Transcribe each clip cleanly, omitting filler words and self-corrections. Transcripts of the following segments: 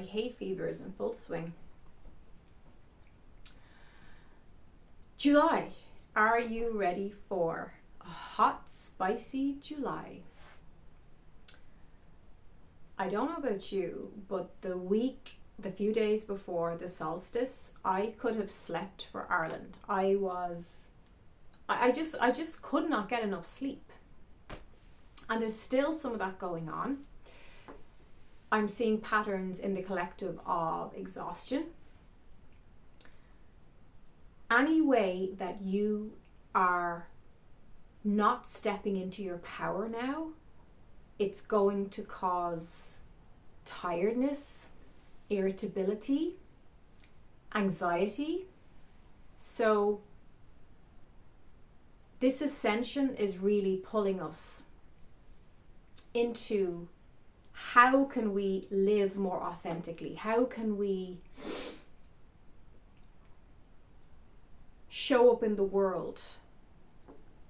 hay fever is in full swing. July. Are you ready for a hot, spicy July? I don't know about you, but the few days before the solstice, I could have slept for Ireland. I just could not get enough sleep. And there's still some of that going on. I'm seeing patterns in the collective of exhaustion. Any way that you are not stepping into your power now, it's going to cause tiredness, irritability, anxiety. So this ascension is really pulling us into how can we live more authentically? How can we show up in the world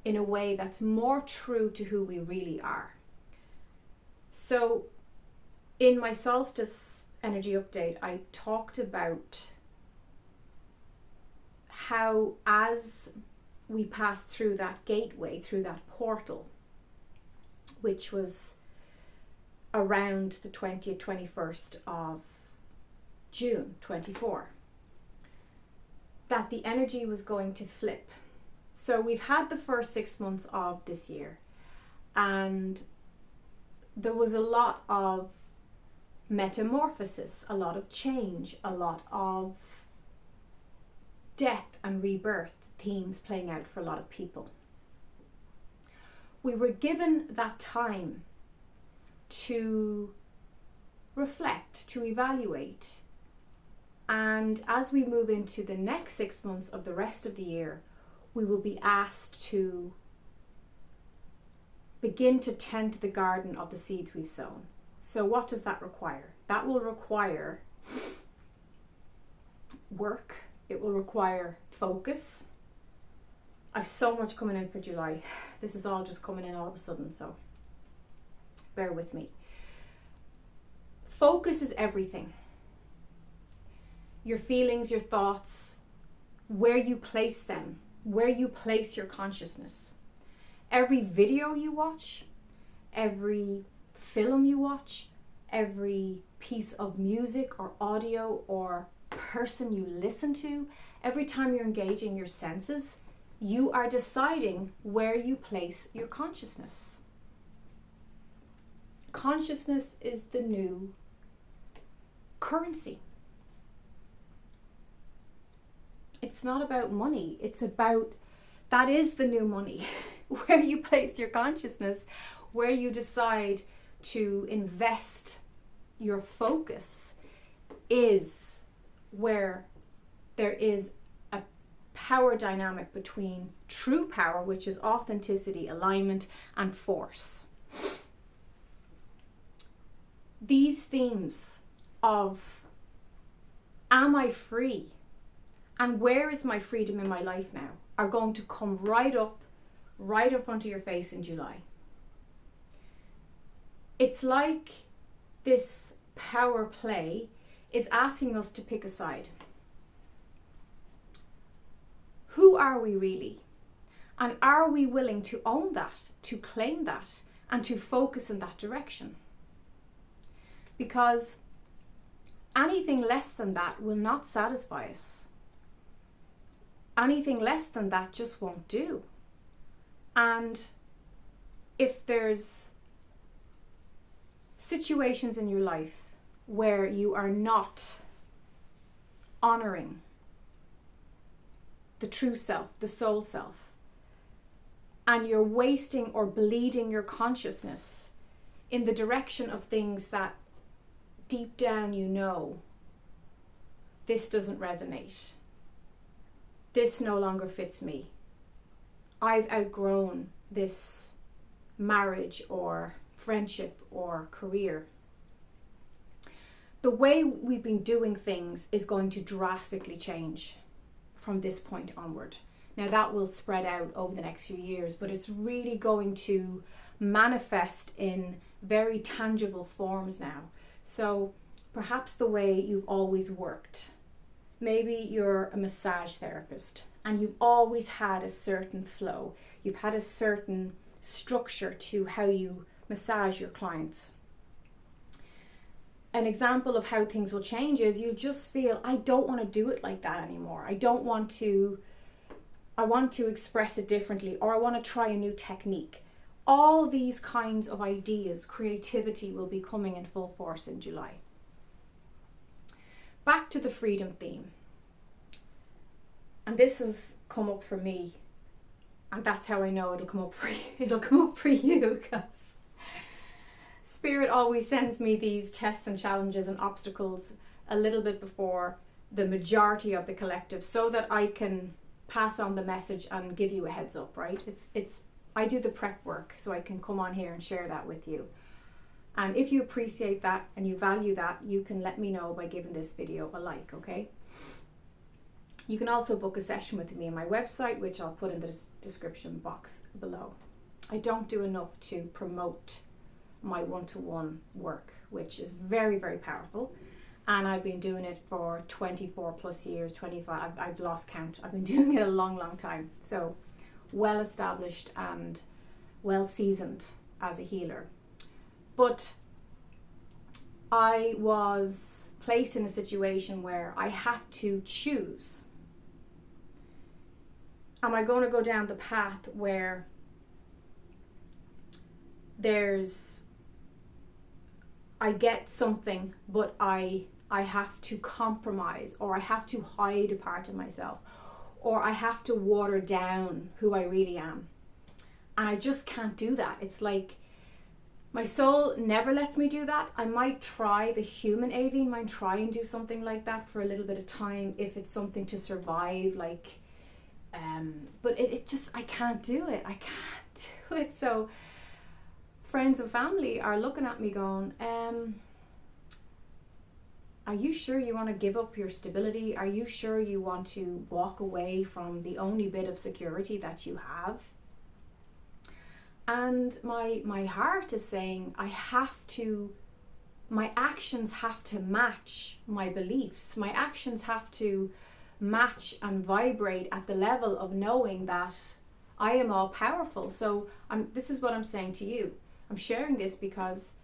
in a way that's more true to who we really are? So in my solstice energy update, I talked about how as we passed through that gateway, through that portal, which was around the 20th, 21st of June 24, that the energy was going to flip. So we've had the first 6 months of this year, and there was a lot of metamorphosis, a lot of change, a lot of death and rebirth themes playing out for a lot of people. We were given that time to reflect, to evaluate, and as we move into the next 6 months of the rest of the year, we will be asked to begin to tend to the garden of the seeds we've sown. So what does that require? That will require work. It will require focus. I've so much coming in for July. This is all just coming in all of a sudden, so bear with me. Focus is everything. Your feelings, your thoughts, where you place them, where you place your consciousness. Every video you watch, every film you watch, every piece of music or audio or person you listen to, every time you're engaging your senses, you are deciding where you place your consciousness. Consciousness is the new currency. It's not about money. It's about, that is the new money. Where you place your consciousness, where you decide to invest your focus, is where there is a power dynamic between true power, which is authenticity, alignment, and force. These themes of, am I free? And where is my freedom in my life now, are going to come right in front of your face in July. It's like this power play is asking us to pick a side. Who are we really? And are we willing to own that, to claim that, and to focus in that direction? Because anything less than that will not satisfy us. Anything less than that just won't do. And if there's situations in your life where you are not honoring the true self, the soul self, and you're wasting or bleeding your consciousness in the direction of things that deep down you know, this doesn't resonate. This no longer fits me. I've outgrown this marriage or friendship or career. The way we've been doing things is going to drastically change from this point onward. Now that will spread out over the next few years, but it's really going to manifest in very tangible forms now. So perhaps the way you've always worked. Maybe you're a massage therapist and you've always had a certain flow. You've had a certain structure to how you massage your clients. An example of how things will change is you'll just feel, I don't want to do it like that anymore. I want to express it differently, or I want to try a new technique. All these kinds of ideas, creativity will be coming in full force in July. Back to the freedom theme. And this has come up for me, and that's how I know it'll come up for you. It'll come up for you, because Spirit always sends me these tests and challenges and obstacles a little bit before the majority of the collective, so that I can pass on the message and give you a heads up, right? I do the prep work so I can come on here and share that with you. And if you appreciate that and you value that, you can let me know by giving this video a like, okay? You can also book a session with me on my website, which I'll put in the description box below. I don't do enough to promote my one-to-one work, which is very, very powerful. And I've been doing it for 24 plus years, 25, I've lost count. I've been doing it a long, long time. So well established and well seasoned as a healer. But I was placed in a situation where I had to choose. Am I going to go down the path where I get something, but I have to compromise, or I have to hide a part of myself, or I have to water down who I really am? And I just can't do that. It's like my soul never lets me do that. I might try, the human Aoibheann might try and do something like that for a little bit of time if it's something to survive, like, but it just, I can't do it. I can't do it. So friends and family are looking at me going, are you sure you want to give up your stability? Are you sure you want to walk away from the only bit of security that you have? And my heart is saying, my actions have to match my beliefs. My actions have to match and vibrate at the level of knowing that I am all powerful. So this is what I'm saying to you. I'm sharing this because,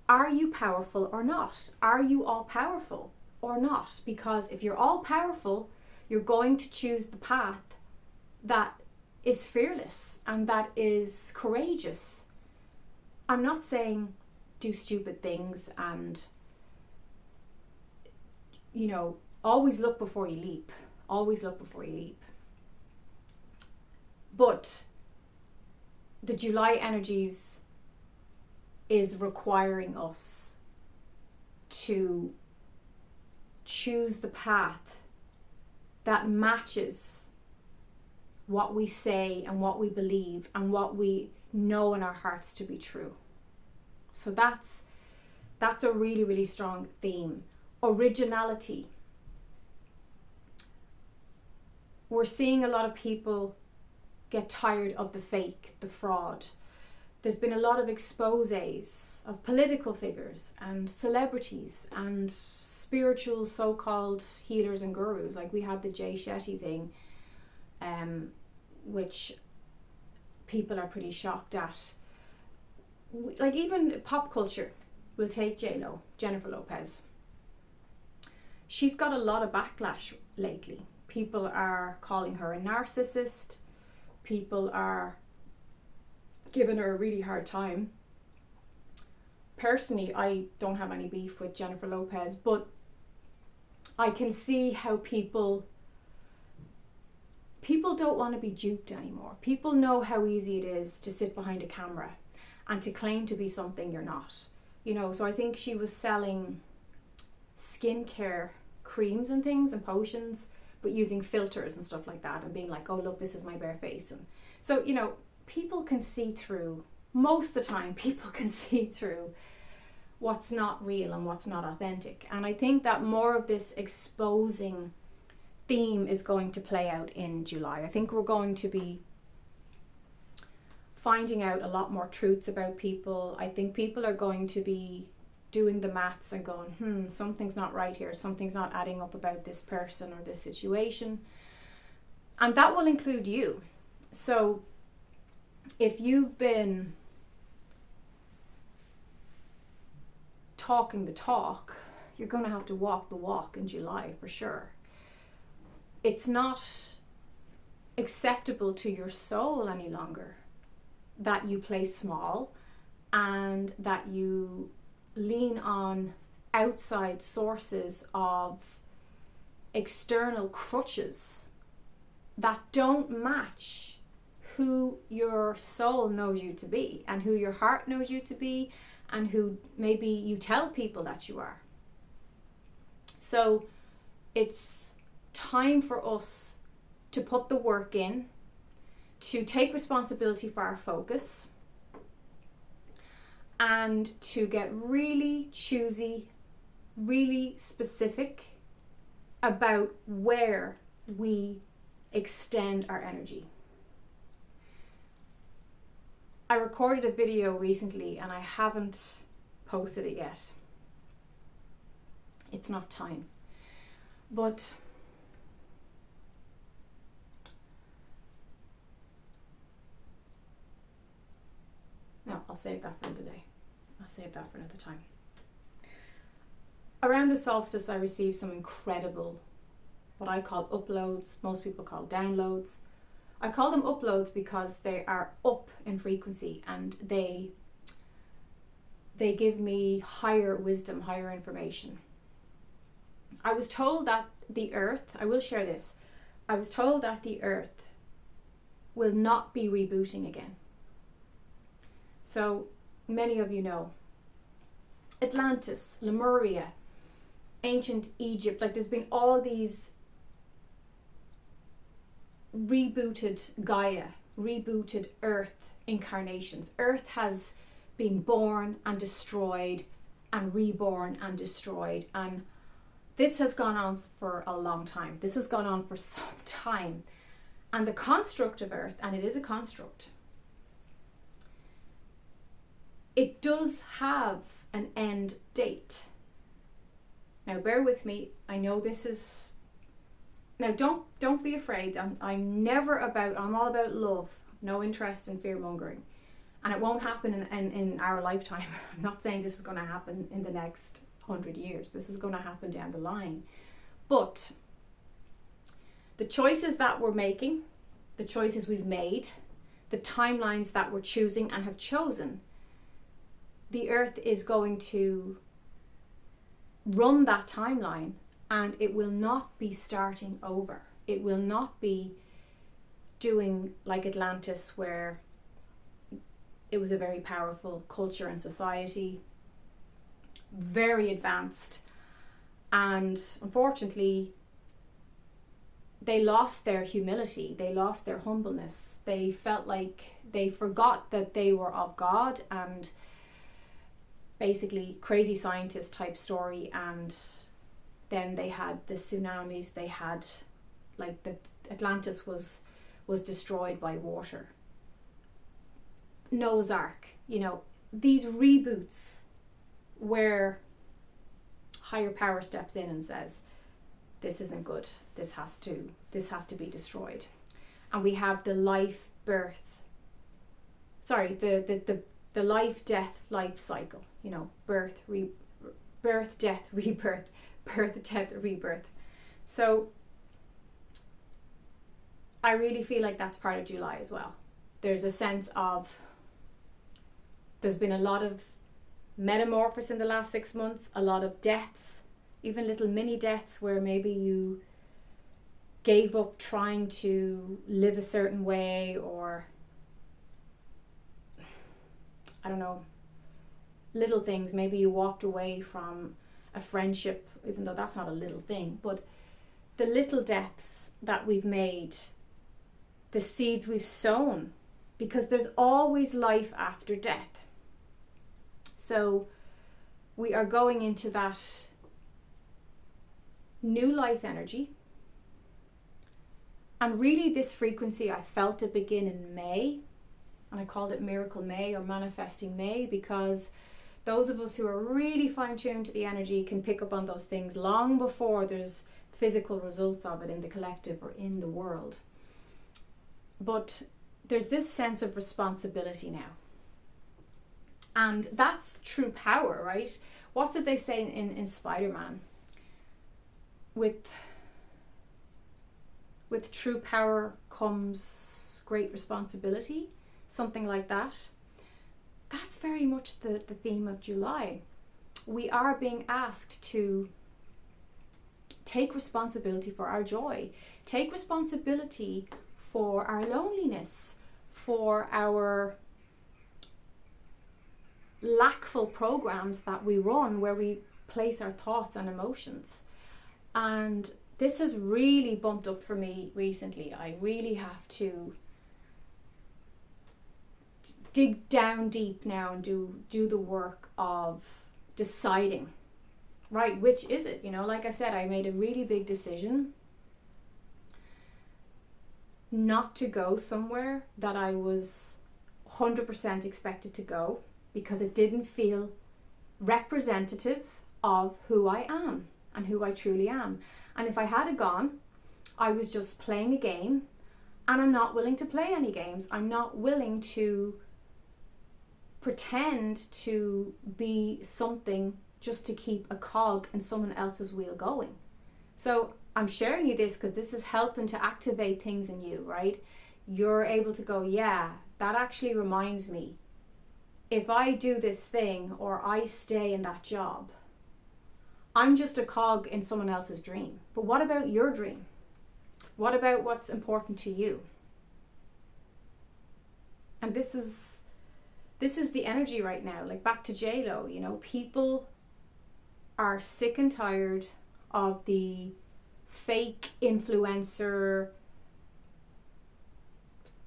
are you powerful or not? Are you all powerful or not? Because if you're all powerful, you're going to choose the path that is fearless and that is courageous. I'm not saying do stupid things and, always look before you leap. Always look before you leap. But the July energies is requiring us to choose the path that matches what we say and what we believe and what we know in our hearts to be true. So that's a really, really strong theme. Originality. We're seeing a lot of people get tired of the fake, the fraud. There's been a lot of exposés of political figures and celebrities and spiritual so-called healers and gurus. Like we had the Jay Shetty thing, which people are pretty shocked at. Like even pop culture, we'll take J-Lo, Jennifer Lopez. She's got a lot of backlash lately. People are calling her a narcissist. People are giving her a really hard time. Personally, I don't have any beef with Jennifer Lopez, but I can see how people don't want to be duped anymore. People know how easy it is to sit behind a camera and to claim to be something you're not. So I think she was selling skincare creams and things and potions, but using filters and stuff like that and being like, oh look, this is my bare face. And so, people can see through, most of the time people can see through what's not real and what's not authentic. And I think that more of this exposing theme is going to play out in July. I think we're going to be finding out a lot more truths about people. I think people are going to be doing the maths and going, something's not right here, something's not adding up about this person or this situation. And that will include you. So if you've been talking the talk, you're going to have to walk the walk in July for sure. It's not acceptable to your soul any longer that you play small and that you lean on outside sources of external crutches that don't match who your soul knows you to be and who your heart knows you to be and who maybe you tell people that you are. So it's time for us to put the work in, to take responsibility for our focus, and to get really choosy, really specific about where we extend our energy. I recorded a video recently and I haven't posted it yet. It's not time. But no, I'll save that for another day. I'll save that for another time. Around the solstice, I received some incredible, what I call uploads, most people call downloads. I call them uploads because they are up in frequency and they give me higher wisdom, higher information. I was told that the earth, I will share this, I was told that the earth will not be rebooting again. So many of you know Atlantis, Lemuria, ancient Egypt, like there's been all these rebooted Gaia, rebooted Earth incarnations. Earth has been born and destroyed and reborn and destroyed, and this has gone on for a long time. This has gone on for some time. And the construct of Earth, and it is a construct, it does have an end date. Now bear with me. I know this is, now don't be afraid. I'm all about love, no interest in fear mongering. And it won't happen in our lifetime. I'm not saying this is going to happen in the next 100 years. This is going to happen down the line. But the choices that we're making, the choices we've made, the timelines that we're choosing and have chosen, the earth is going to run that timeline and it will not be starting over. It will not be doing like Atlantis, where it was a very powerful culture and society, very advanced, and unfortunately they lost their humility, they lost their humbleness, they felt like they forgot that they were of God, and basically crazy scientist type story. And then they had the tsunamis, they had like the Atlantis was destroyed by water. Noah's Ark, these reboots where higher power steps in and says, this isn't good, this has to be destroyed. And we have the life death life cycle, birth, death, rebirth, birth, death, rebirth. So I really feel like that's part of July as well. There's a sense of, there's been a lot of metamorphosis in the last 6 months, a lot of deaths, even little mini deaths where maybe you gave up trying to live a certain way, or I don't know, little things. Maybe you walked away from a friendship, even though that's not a little thing, but the little deaths that we've made, the seeds we've sown, because there's always life after death. So we are going into that new life energy. And really this frequency, I felt it begin in May. And I called it Miracle May or Manifesting May, because Those of us who are really fine-tuned to the energy can pick up on those things long before there's physical results of it in the collective or in the world. But there's this sense of responsibility now. And that's true power, right? What's it they say in Spider-Man? With true power comes great responsibility, something like that. That's very much the theme of July. We are being asked to take responsibility for our joy, take responsibility for our loneliness, for our lackful programs that we run where we place our thoughts and emotions. And this has really bumped up for me recently. I really have to dig down deep now and do the work of deciding, right, which is it? You know, like I said, I made a really big decision not to go somewhere that I was 100% expected to go, because it didn't feel representative of who I am and who I truly am. And if I had gone, I was just playing a game, and I'm not willing to play any games. I'm not willing to pretend to be something just to keep a cog in someone else's wheel going. So I'm sharing you this because this is helping to activate things in you, right? You're able to go, yeah, that actually reminds me. If I do this thing or I stay in that job, I'm just a cog in someone else's dream. But what about your dream? What about what's important to you? And this is the energy right now. Like, back to J-Lo, you know, people are sick and tired of the fake influencer,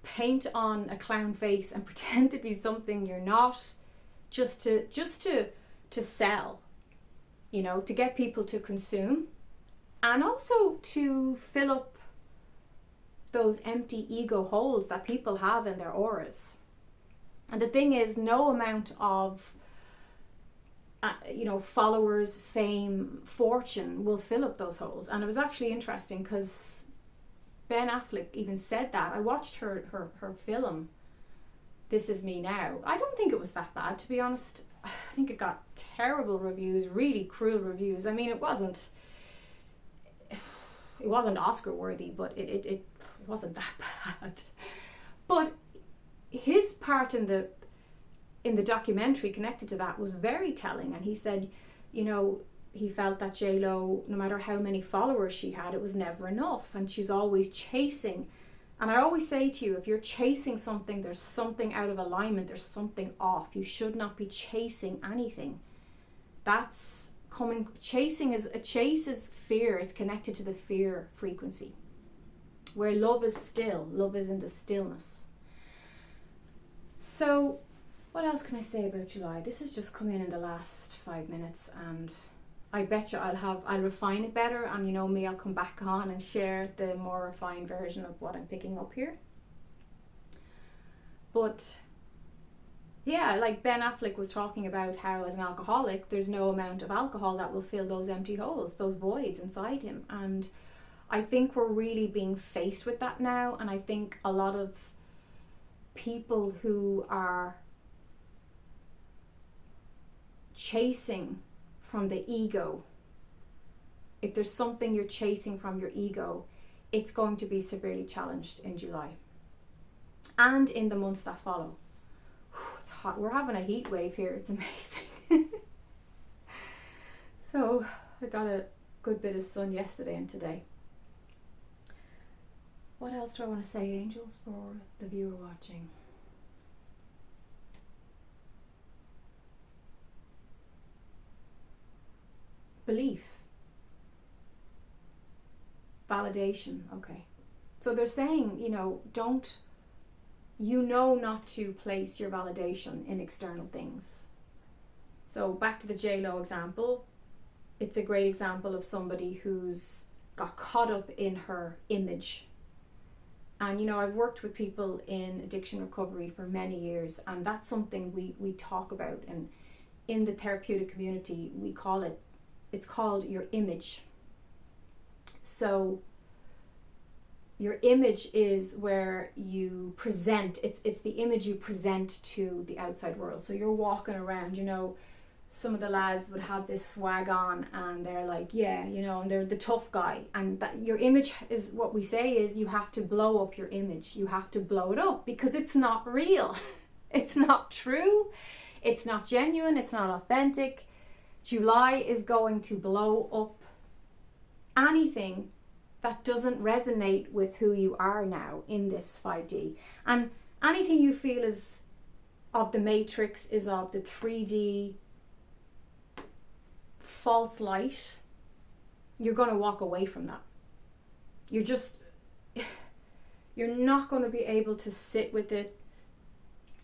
paint on a clown face and pretend to be something you're not, just to sell, you know, to get people to consume, and also to fill up those empty ego holes that people have in their auras. And the thing is, no amount of followers, fame, fortune will fill up those holes. And it was actually interesting because Ben Affleck even said that. I watched her film, This Is Me Now. I don't think it was that bad, to be honest. I think it got terrible reviews, really cruel reviews. I mean, it wasn't Oscar worthy, but it wasn't that bad. But his part in the documentary connected to that was very telling. And he said, you know, he felt that J-Lo, no matter how many followers she had, it was never enough, and she's always chasing. And I always say to you, if you're chasing something, there's something out of alignment, there's something off. You should not be chasing anything. Chasing is fear. It's connected to the fear frequency, where love is still. Love is in the stillness. So what else can I say about July? This has just come in the last 5 minutes, and I bet you I'll refine it better, and you know me, I'll come back on and share the more refined version of what I'm picking up here. But yeah, like Ben Affleck was talking about how, as an alcoholic, there's no amount of alcohol that will fill those empty holes, those voids inside him. And I think we're really being faced with that now. And I think a lot of people who are chasing from the ego, if there's something you're chasing from your ego, it's going to be severely challenged in July and in the months that follow. It's hot. We're having a heat wave here. It's amazing. So I got a good bit of sun yesterday and today. What else do I want to say, angels, for the viewer watching? Belief. Validation. Okay. So they're saying, not to place your validation in external things. So back to the J-Lo example. It's a great example of somebody who's got caught up in her image. And, I've worked with people in addiction recovery for many years, and that's something we talk about. And in the therapeutic community, it's called your image. So your image is where you present, it's the image you present to the outside world. So you're walking around, some of the lads would have this swag on and they're like, and they're the tough guy. And that your image is, what we say is, you have to blow up your image. You have to blow it up because it's not real. It's not true. It's not genuine. It's not authentic. July is going to blow up anything that doesn't resonate with who you are now in this 5D. And anything you feel is of the matrix, is of the 3D false light, you're going to walk away from that. You're not going to be able to sit with it,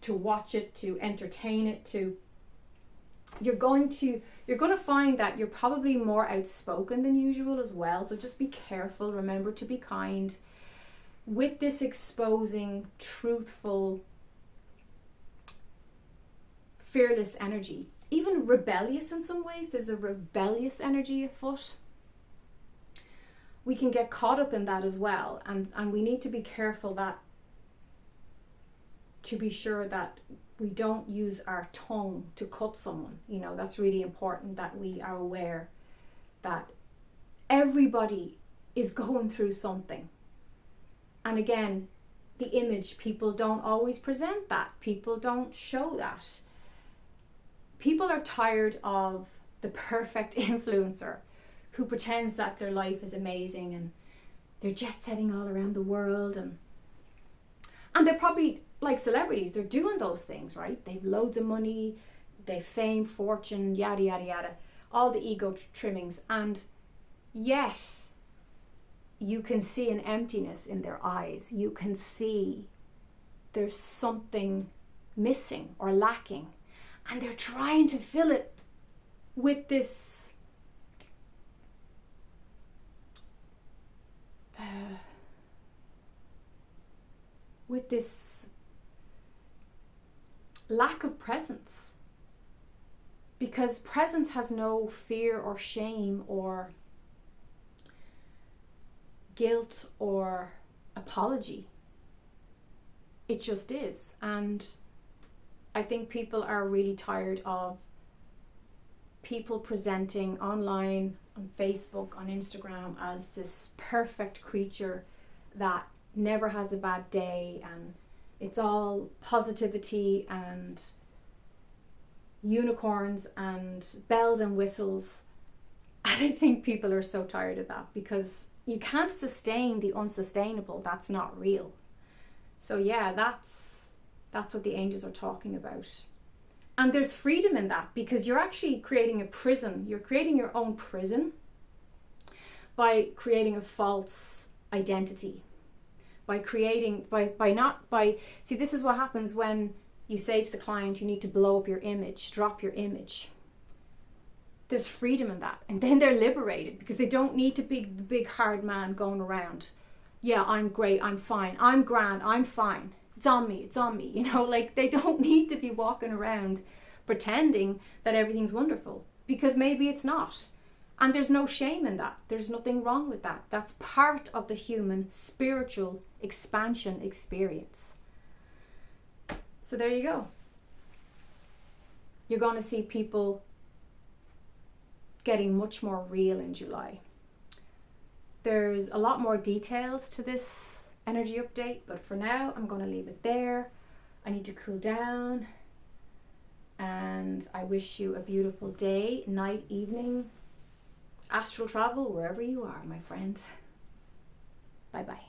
to watch it, to entertain it, you're going to find that you're probably more outspoken than usual as well. So just be careful. Remember to be kind with this exposing, truthful, fearless energy. Even rebellious in some ways. There's a rebellious energy afoot. We can get caught up in that as well. And we need to be careful to be sure that we don't use our tongue to cut someone. That's really important, that we are aware that everybody is going through something. And again, the image, people don't always present that. People don't show that. People are tired of the perfect influencer who pretends that their life is amazing and they're jet setting all around the world, and they're probably like celebrities. They're doing those things, right? They've loads of money, they've fame, fortune, yada yada yada, all the ego trimmings, and yet you can see an emptiness in their eyes. You can see there's something missing or lacking, and they're trying to fill it with this lack of presence, because presence has no fear or shame or guilt or apology. It just is. And I think people are really tired of people presenting online, on Facebook, on Instagram, as this perfect creature that never has a bad day, and it's all positivity and unicorns and bells and whistles. And I think people are so tired of that, because you can't sustain the unsustainable. That's not real. So yeah, that's what the angels are talking about. And there's freedom in that, because you're actually creating a prison. You're creating your own prison by creating a false identity. See, this is what happens when you say to the client, you need to blow up your image, drop your image. There's freedom in that. And then they're liberated, because they don't need to be the big hard man going around. Yeah, I'm great, I'm fine, I'm grand, I'm fine. It's on me. They don't need to be walking around pretending that everything's wonderful, because maybe it's not. And there's no shame in that. There's nothing wrong with that. That's part of the human spiritual expansion experience. So there you go. You're going to see people getting much more real in July. There's a lot more details to this energy update, but for now I'm going to leave it there. I need to cool down, and I wish you a beautiful day, night, evening, astral travel, wherever you are, my friends. Bye bye.